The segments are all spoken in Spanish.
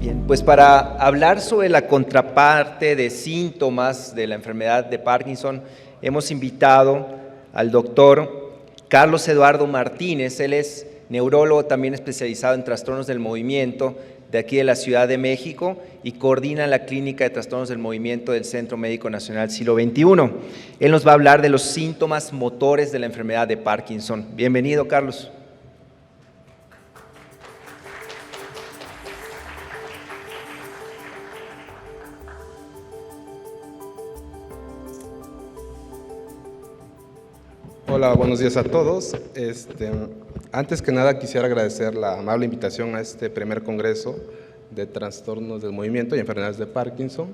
Bien, pues para hablar sobre la contraparte de síntomas de la enfermedad de Parkinson, hemos invitado al doctor Carlos Eduardo Martínez. Él es neurólogo también especializado en trastornos del movimiento de aquí de la Ciudad de México y coordina la Clínica de Trastornos del Movimiento del Centro Médico Nacional Siglo XXI. Él nos va a hablar de los síntomas motores de la enfermedad de Parkinson. Bienvenido, Carlos. Hola, buenos días a todos. Antes que nada quisiera agradecer la amable invitación a este primer congreso de trastornos del movimiento y enfermedades de Parkinson.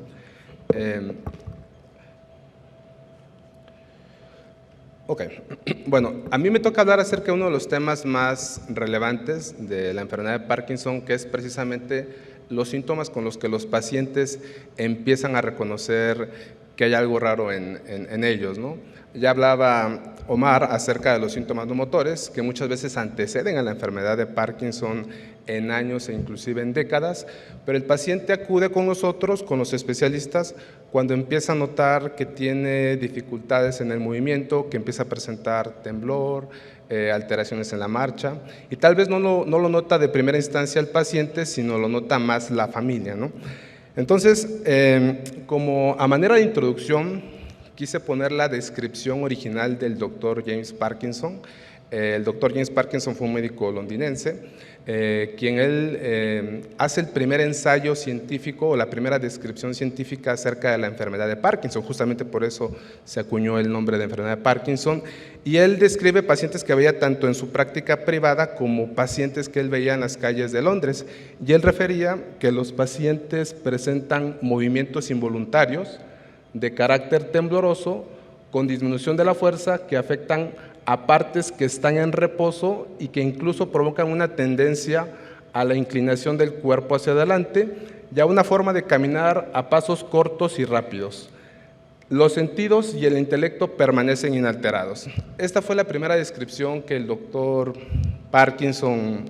Bueno, a mí me toca hablar acerca de uno de los temas más relevantes de la enfermedad de Parkinson, que es precisamente los síntomas con los que los pacientes empiezan a reconocer que hay algo raro en ellos, ¿no? Ya hablaba Omar acerca de los síntomas no motores, que muchas veces anteceden a la enfermedad de Parkinson en años e inclusive en décadas, pero el paciente acude con nosotros, con los especialistas, cuando empieza a notar que tiene dificultades en el movimiento, que empieza a presentar temblor, alteraciones en la marcha, y tal vez no lo nota de primera instancia el paciente, sino lo nota más la familia, ¿no? Entonces, como a manera de introducción, quise poner la descripción original del doctor James Parkinson. El doctor James Parkinson fue un médico londinense, quien él hace el primer ensayo científico o la primera descripción científica acerca de la enfermedad de Parkinson. Justamente por eso se acuñó el nombre de enfermedad de Parkinson. Y él describe pacientes que veía tanto en su práctica privada como pacientes que él veía en las calles de Londres. Y él refería que los pacientes presentan movimientos involuntarios de carácter tembloroso con disminución de la fuerza que afectan a partes que están en reposo y que incluso provocan una tendencia a la inclinación del cuerpo hacia adelante y a una forma de caminar a pasos cortos y rápidos. Los sentidos y el intelecto permanecen inalterados. Esta fue la primera descripción que el doctor Parkinson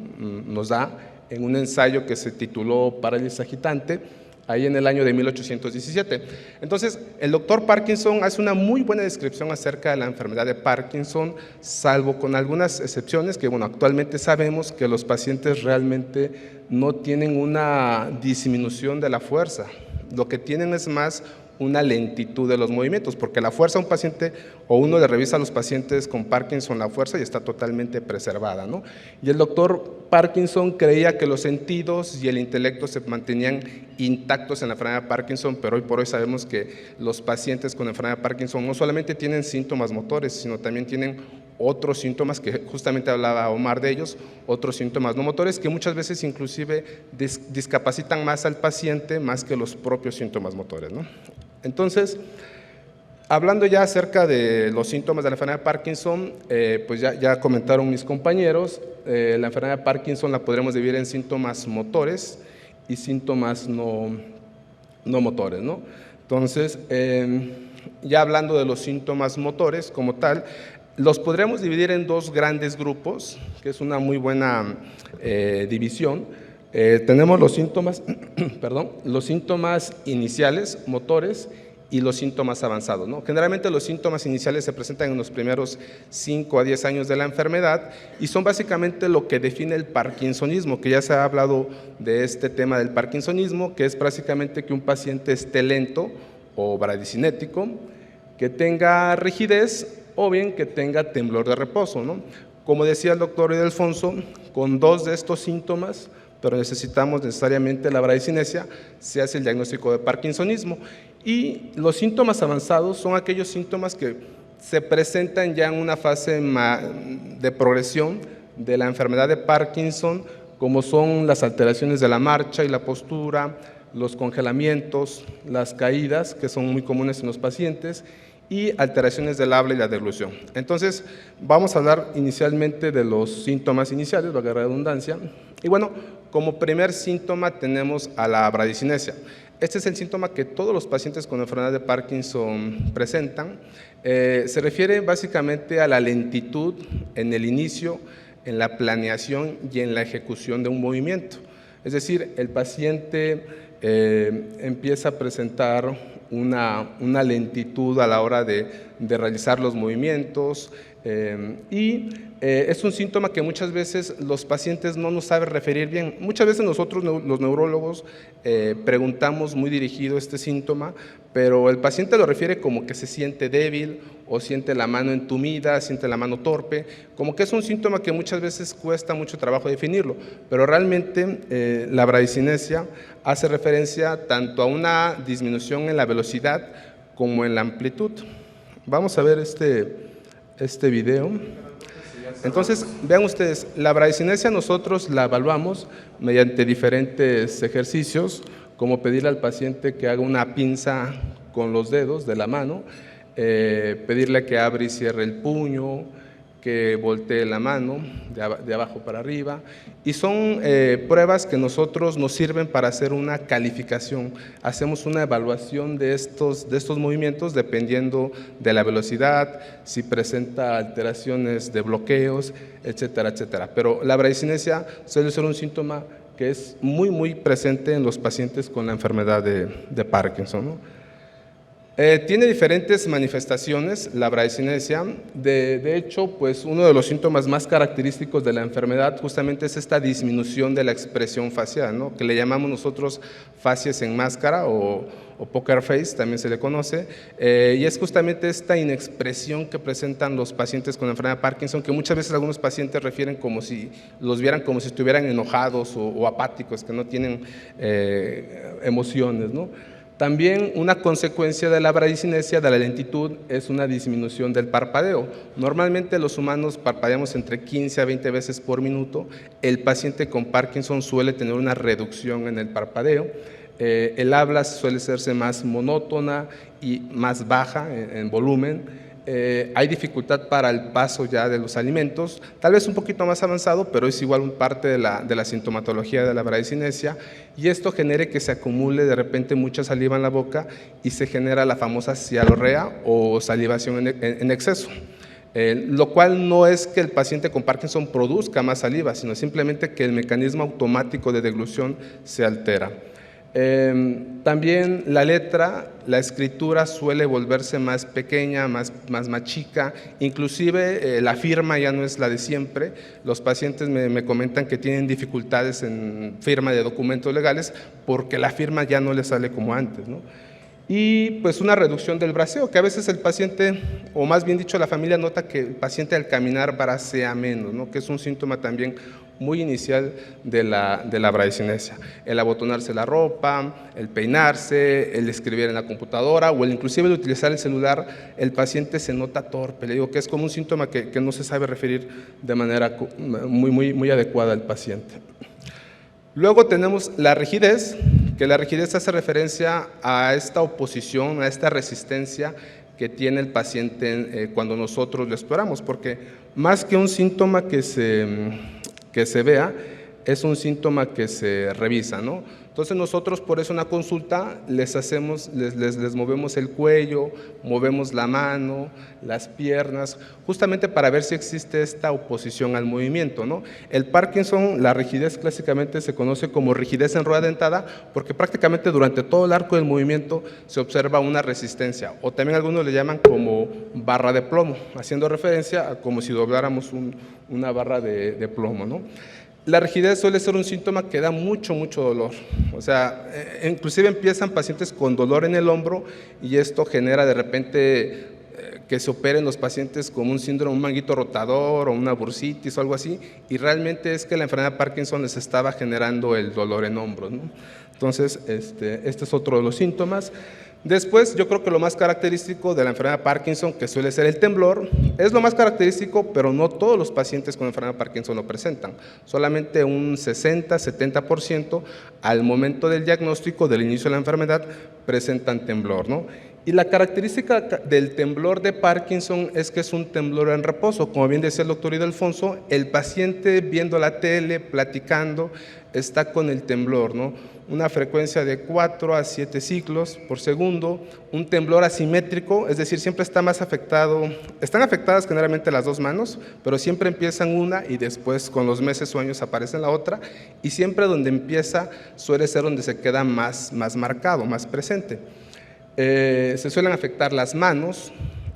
nos da en un ensayo que se tituló Parálisis agitante, ahí en el año de 1817. Entonces, el doctor Parkinson hace una muy buena descripción acerca de la enfermedad de Parkinson, salvo con algunas excepciones que, bueno, actualmente sabemos que los pacientes realmente no tienen una disminución de la fuerza. Lo que tienen es más una lentitud de los movimientos, porque la fuerza a un paciente, o uno le revisa a los pacientes con Parkinson la fuerza y está totalmente preservada, ¿no? Y el doctor Parkinson creía que los sentidos y el intelecto se mantenían intactos en la enfermedad de Parkinson, pero hoy por hoy sabemos que los pacientes con enfermedad de Parkinson no solamente tienen síntomas motores, sino también tienen otros síntomas que justamente hablaba Omar de ellos, otros síntomas no motores que muchas veces inclusive discapacitan más al paciente más que los propios síntomas motores, ¿no? Entonces, hablando ya acerca de los síntomas de la enfermedad de Parkinson, pues ya comentaron mis compañeros, la enfermedad de Parkinson la podremos dividir en síntomas motores y síntomas no motores, ¿no? Entonces, ya hablando de los síntomas motores como tal, los podríamos dividir en dos grandes grupos, que es una muy buena división. Tenemos los síntomas, los síntomas iniciales, motores, y los síntomas avanzados, ¿no? Generalmente los síntomas iniciales se presentan en los primeros 5 a 10 años de la enfermedad y son básicamente lo que define el parkinsonismo, que ya se ha hablado de este tema del parkinsonismo, que es básicamente que un paciente esté lento o bradicinético, que tenga rigidez o bien que tenga temblor de reposo, ¿no? Como decía el doctor Ildefonso, con dos de estos síntomas, pero necesitamos necesariamente la bradicinesia, se hace el diagnóstico de parkinsonismo. Y los síntomas avanzados son aquellos síntomas que se presentan ya en una fase de progresión de la enfermedad de Parkinson, como son las alteraciones de la marcha y la postura, los congelamientos, las caídas, que son muy comunes en los pacientes, y alteraciones del habla y la deglución. Entonces, vamos a hablar inicialmente de los síntomas iniciales, valga la redundancia. Y bueno, como primer síntoma tenemos a la bradicinesia. Este es el síntoma que todos los pacientes con enfermedad de Parkinson presentan. Se refiere básicamente a la lentitud en el inicio, en la planeación y en la ejecución de un movimiento. Es decir, el paciente empieza a presentar una lentitud a la hora de realizar los movimientos y es un síntoma que muchas veces los pacientes no nos saben referir bien. Muchas veces nosotros, los neurólogos, preguntamos muy dirigido este síntoma, pero el paciente lo refiere como que se siente débil o siente la mano entumida, siente la mano torpe, como que es un síntoma que muchas veces cuesta mucho trabajo definirlo, pero realmente la bradicinesia hace referencia tanto a una disminución en la velocidad como en la amplitud. Vamos a ver este video. Entonces, vean ustedes, la bradicinesia nosotros la evaluamos mediante diferentes ejercicios, como pedirle al paciente que haga una pinza con los dedos de la mano, pedirle que abra y cierre el puño, que voltee la mano de abajo para arriba, y son pruebas que nosotros nos sirven para hacer una calificación. Hacemos una evaluación de estos movimientos dependiendo de la velocidad, si presenta alteraciones de bloqueos, etcétera, etcétera. Pero la bradicinesia suele ser un síntoma que es muy presente en los pacientes con la enfermedad de Parkinson, ¿no? Tiene diferentes manifestaciones la bradicinesia. De hecho, pues uno de los síntomas más característicos de la enfermedad justamente es esta disminución de la expresión facial, ¿no? Que le llamamos nosotros facies en máscara o poker face, también se le conoce, y es justamente esta inexpresión que presentan los pacientes con la enfermedad de Parkinson, que muchas veces algunos pacientes refieren como si los vieran como si estuvieran enojados o apáticos, que no tienen emociones, ¿no? También una consecuencia de la bradicinesia, de la lentitud, es una disminución del parpadeo. Normalmente los humanos parpadeamos entre 15 a 20 veces por minuto. El paciente con Parkinson suele tener una reducción en el parpadeo. El habla suele hacerse más monótona y más baja en volumen. Hay dificultad para el paso ya de los alimentos, tal vez un poquito más avanzado, pero es igual parte de la sintomatología de la bradicinesia, y esto genera que se acumule de repente mucha saliva en la boca y se genera la famosa cialorrea o salivación en exceso. Lo cual no es que el paciente con Parkinson produzca más saliva, sino simplemente que el mecanismo automático de deglución se altera. También la letra, la escritura suele volverse más pequeña, más chica, inclusive la firma ya no es la de siempre. Los pacientes me comentan que tienen dificultades en firma de documentos legales porque la firma ya no les sale como antes, ¿no? Y pues una reducción del braceo, que a veces el paciente, o más bien dicho la familia, nota que el paciente al caminar bracea menos, ¿no? Que es un síntoma también muy inicial de la bradicinesia. El abotonarse la ropa, el peinarse, el escribir en la computadora o el inclusive el utilizar el celular, el paciente se nota torpe. Le digo que es como un síntoma que no se sabe referir de manera muy adecuada al paciente. Luego tenemos la rigidez, que la rigidez hace referencia a esta oposición, a esta resistencia que tiene el paciente cuando nosotros lo exploramos, porque más que un síntoma que se vea, es un síntoma que se revisa, ¿no? Entonces nosotros por eso en una consulta les movemos el cuello, movemos la mano, las piernas, justamente para ver si existe esta oposición al movimiento, ¿no? El Parkinson, la rigidez clásicamente se conoce como rigidez en rueda dentada porque prácticamente durante todo el arco del movimiento se observa una resistencia, o también algunos le llaman como barra de plomo, haciendo referencia a como si dobláramos una barra de plomo, ¿no? La rigidez suele ser un síntoma que da mucho dolor, o sea, inclusive empiezan pacientes con dolor en el hombro y esto genera de repente que se operen los pacientes con un síndrome, un manguito rotador o una bursitis o algo así, y realmente es que la enfermedad de Parkinson les estaba generando el dolor en hombros, ¿no? Entonces, este es otro de los síntomas. Después, yo creo que lo más característico de la enfermedad de Parkinson, que suele ser el temblor, es lo más característico, pero no todos los pacientes con enfermedad de Parkinson lo presentan. Solamente un 60-70% al momento del diagnóstico, del inicio de la enfermedad, presentan temblor, ¿no? Y la característica del temblor de Parkinson es que es un temblor en reposo. Como bien decía el doctor Ildefonso, el paciente viendo la tele, platicando, está con el temblor, ¿no? Una frecuencia de 4 a 7 ciclos por segundo, un temblor asimétrico, es decir, siempre está más afectado, están afectadas generalmente las dos manos, pero siempre empiezan una y después con los meses o años aparece la otra, y siempre donde empieza suele ser donde se queda más marcado, más presente. Se suelen afectar las manos,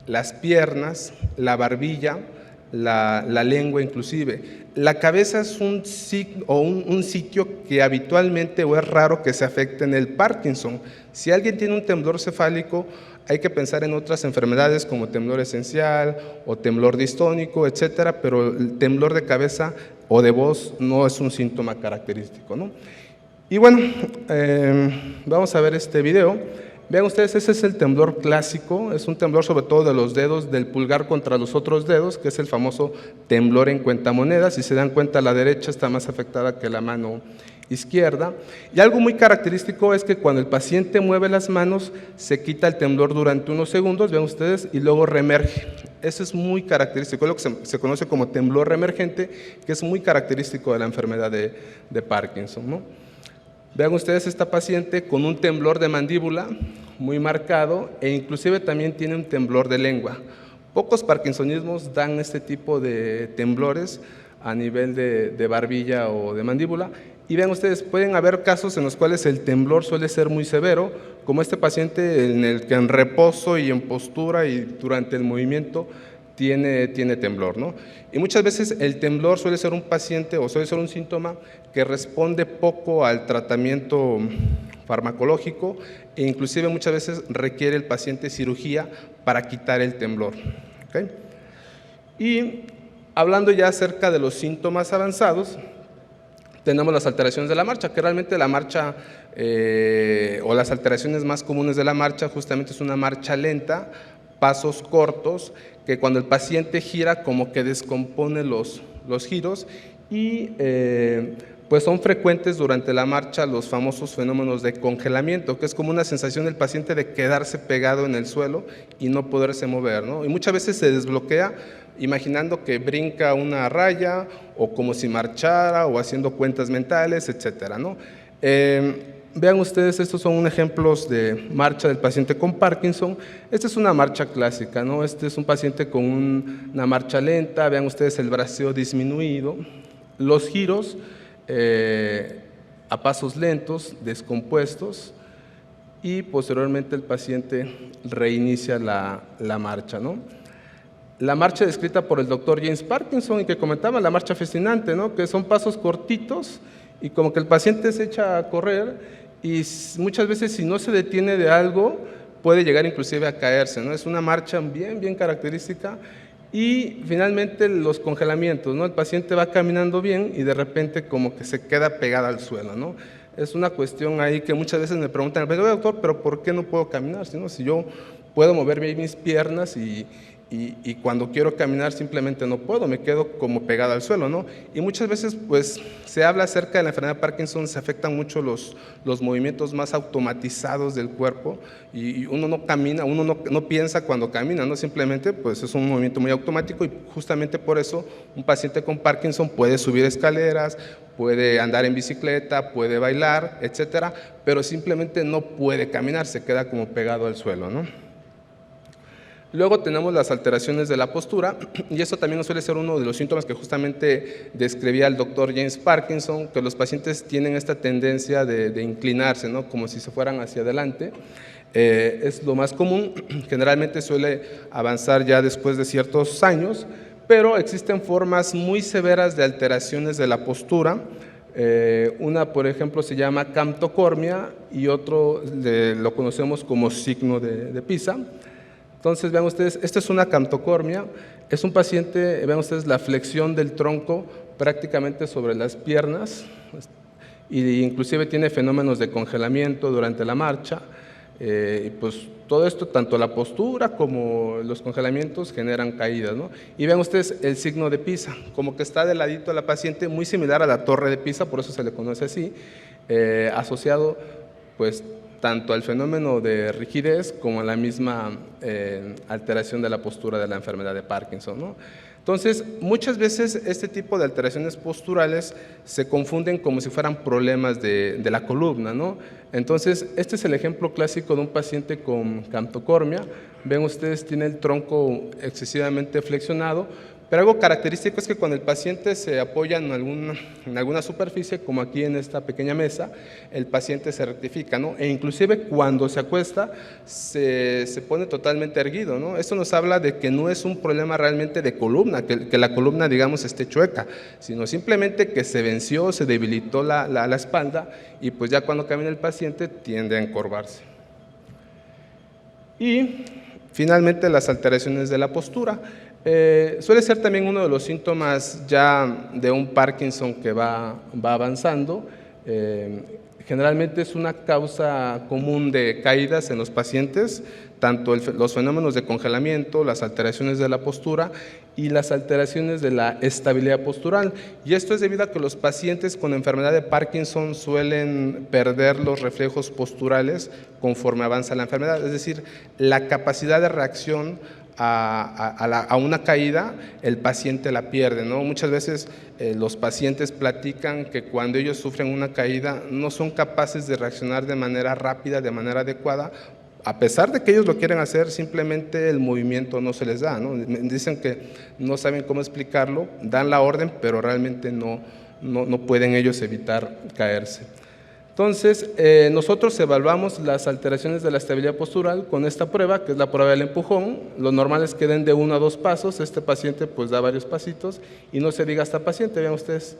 las piernas, la barbilla, la lengua inclusive. La cabeza es un sitio que habitualmente o es raro que se afecte en el Parkinson. Si alguien tiene un temblor cefálico, hay que pensar en otras enfermedades como temblor esencial o temblor distónico, etcétera, pero el temblor de cabeza o de voz no es un síntoma característico, ¿no? Y bueno, vamos a ver este video. Vean ustedes, ese es el temblor clásico, es un temblor sobre todo de los dedos, del pulgar contra los otros dedos, que es el famoso temblor en cuentamonedas. Si se dan cuenta, la derecha está más afectada que la mano izquierda. Y algo muy característico es que cuando el paciente mueve las manos, se quita el temblor durante unos segundos, vean ustedes, y luego reemerge. Eso es muy característico, es lo que se conoce como temblor reemergente, que es muy característico de la enfermedad de Parkinson, ¿no? Vean ustedes esta paciente con un temblor de mandíbula muy marcado e inclusive también tiene un temblor de lengua. Pocos parkinsonismos dan este tipo de temblores a nivel de barbilla o de mandíbula. Y vean ustedes, pueden haber casos en los cuales el temblor suele ser muy severo, como este paciente en el que en reposo y en postura y durante el movimiento tiene temblor, ¿no? Y muchas veces el temblor suele ser un paciente o suele ser un síntoma que responde poco al tratamiento farmacológico e inclusive muchas veces requiere el paciente cirugía para quitar el temblor, ¿okay? Y hablando ya acerca de los síntomas avanzados, tenemos las alteraciones de la marcha, que realmente la marcha o las alteraciones más comunes de la marcha justamente es una marcha lenta, pasos cortos, que cuando el paciente gira como que descompone los giros y pues son frecuentes durante la marcha los famosos fenómenos de congelamiento, que es como una sensación del paciente de quedarse pegado en el suelo y no poderse mover, ¿no? Y muchas veces se desbloquea imaginando que brinca una raya o como si marchara o haciendo cuentas mentales, etcétera, ¿no? Vean ustedes, estos son ejemplos de marcha del paciente con Parkinson. Esta es una marcha clásica, ¿no? Este es un paciente con una marcha lenta, vean ustedes el braceo disminuido, los giros a pasos lentos, descompuestos, y posteriormente el paciente reinicia la marcha, ¿no? La marcha descrita por el doctor James Parkinson y que comentaba, la marcha fascinante, ¿no? Que son pasos cortitos y como que el paciente se echa a correr y muchas veces si no se detiene de algo puede llegar inclusive a caerse, ¿no? Es una marcha bien característica. Y finalmente los congelamientos, ¿no? El paciente va caminando bien y de repente como que se queda pegada al suelo, ¿no? Es una cuestión ahí que muchas veces me preguntan, doctor, pero ¿por qué no puedo caminar? Si yo puedo mover bien mis piernas y cuando quiero caminar simplemente no puedo, me quedo como pegado al suelo, ¿no? Y muchas veces pues se habla acerca de la enfermedad de Parkinson, se afectan mucho los movimientos más automatizados del cuerpo y uno no camina, uno no piensa cuando camina, ¿no? Simplemente pues es un movimiento muy automático y justamente por eso un paciente con Parkinson puede subir escaleras, puede andar en bicicleta, puede bailar, etcétera, pero simplemente no puede caminar, se queda como pegado al suelo, ¿no? Luego tenemos las alteraciones de la postura y eso también suele ser uno de los síntomas que justamente describía el doctor James Parkinson, que los pacientes tienen esta tendencia de inclinarse, ¿no? Como si se fueran hacia adelante. Es lo más común, generalmente suele avanzar ya después de ciertos años, pero existen formas muy severas de alteraciones de la postura. Una, por ejemplo, se llama camptocormia y otro lo conocemos como signo de Pisa. Entonces, vean ustedes, esta es una camptocormia, es un paciente, vean ustedes la flexión del tronco prácticamente sobre las piernas, e inclusive tiene fenómenos de congelamiento durante la marcha, y pues todo esto, tanto la postura como los congelamientos generan caídas, ¿no? Y vean ustedes el signo de Pisa, como que está de ladito a la paciente, muy similar a la torre de Pisa, por eso se le conoce así, asociado pues tanto al fenómeno de rigidez como a la misma alteración de la postura de la enfermedad de Parkinson, ¿no? Entonces, muchas veces este tipo de alteraciones posturales se confunden como si fueran problemas de la columna, ¿no? Entonces, este es el ejemplo clásico de un paciente con camtocormia. Ven ustedes, tiene el tronco excesivamente flexionado, pero algo característico es que cuando el paciente se apoya en alguna superficie, como aquí en esta pequeña mesa, el paciente se rectifica, ¿no? E inclusive cuando se acuesta, se pone totalmente erguido, ¿no? Esto nos habla de que no es un problema realmente de columna, que la columna, digamos, esté chueca, sino simplemente que se venció, se debilitó la espalda, y pues ya cuando camina el paciente tiende a encorvarse. Y finalmente las alteraciones de la postura. Suele ser también uno de los síntomas ya de un Parkinson que va avanzando. Generalmente es una causa común de caídas en los pacientes, tanto los fenómenos de congelamiento, las alteraciones de la postura y las alteraciones de la estabilidad postural. Y esto es debido a que los pacientes con enfermedad de Parkinson suelen perder los reflejos posturales conforme avanza la enfermedad, es decir, la capacidad de reacción a una caída, el paciente la pierde, ¿no? Muchas veces los pacientes platican que cuando ellos sufren una caída no son capaces de reaccionar de manera rápida, de manera adecuada, a pesar de que ellos lo quieren hacer, simplemente el movimiento no se les da, ¿no? Dicen que no saben cómo explicarlo, dan la orden, pero realmente no pueden ellos evitar caerse. Entonces, nosotros evaluamos las alteraciones de la estabilidad postural con esta prueba, que es la prueba del empujón. Lo normal es que den de 1 a 2 pasos, este paciente pues da varios pasitos, y no se diga hasta paciente, vean ustedes,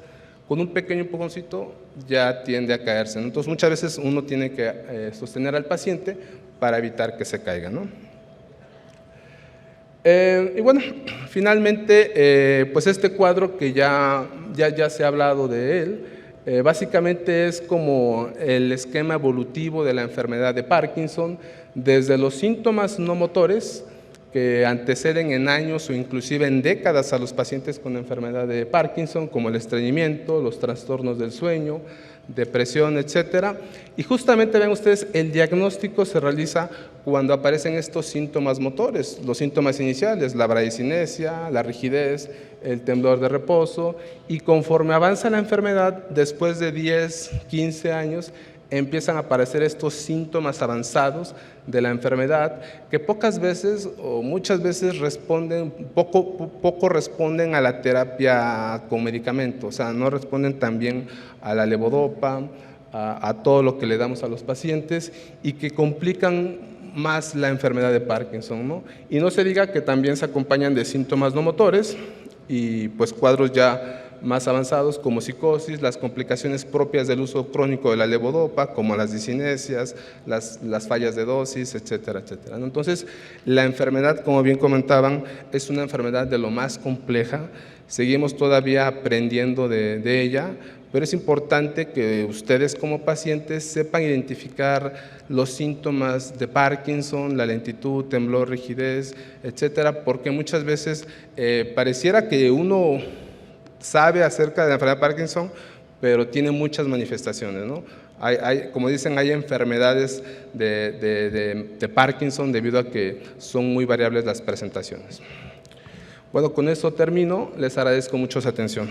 con un pequeño empujoncito ya tiende a caerse, ¿no? Entonces, muchas veces uno tiene que sostener al paciente para evitar que se caiga, ¿no? Y bueno, finalmente, pues este cuadro que ya se ha hablado de él, básicamente es como el esquema evolutivo de la enfermedad de Parkinson, desde los síntomas no motores que anteceden en años o inclusive en décadas a los pacientes con enfermedad de Parkinson, como el estreñimiento, los trastornos del sueño, depresión, etcétera. Y justamente ven ustedes, el diagnóstico se realiza cuando aparecen estos síntomas motores, los síntomas iniciales, la bradicinesia, la rigidez, el temblor de reposo, y conforme avanza la enfermedad, después de 10, 15 años, empiezan a aparecer estos síntomas avanzados de la enfermedad que pocas veces o muchas veces poco responden a la terapia con medicamentos, o sea, no responden también a la levodopa, a todo lo que le damos a los pacientes, y que complican más la enfermedad de Parkinson, ¿no? Y no se diga que también se acompañan de síntomas no motores y pues cuadros ya más avanzados como psicosis, las complicaciones propias del uso crónico de la levodopa, como las discinesias, las fallas de dosis, etcétera, etcétera, ¿no? Entonces, la enfermedad, como bien comentaban, es una enfermedad de lo más compleja, seguimos todavía aprendiendo de ella, pero es importante que ustedes como pacientes sepan identificar los síntomas de Parkinson, la lentitud, temblor, rigidez, etcétera, porque muchas veces pareciera que uno sabe acerca de la enfermedad de Parkinson, pero tiene muchas manifestaciones, ¿no? Como dicen, hay enfermedades de Parkinson debido a que son muy variables las presentaciones. Bueno, con eso termino. Les agradezco mucho su atención.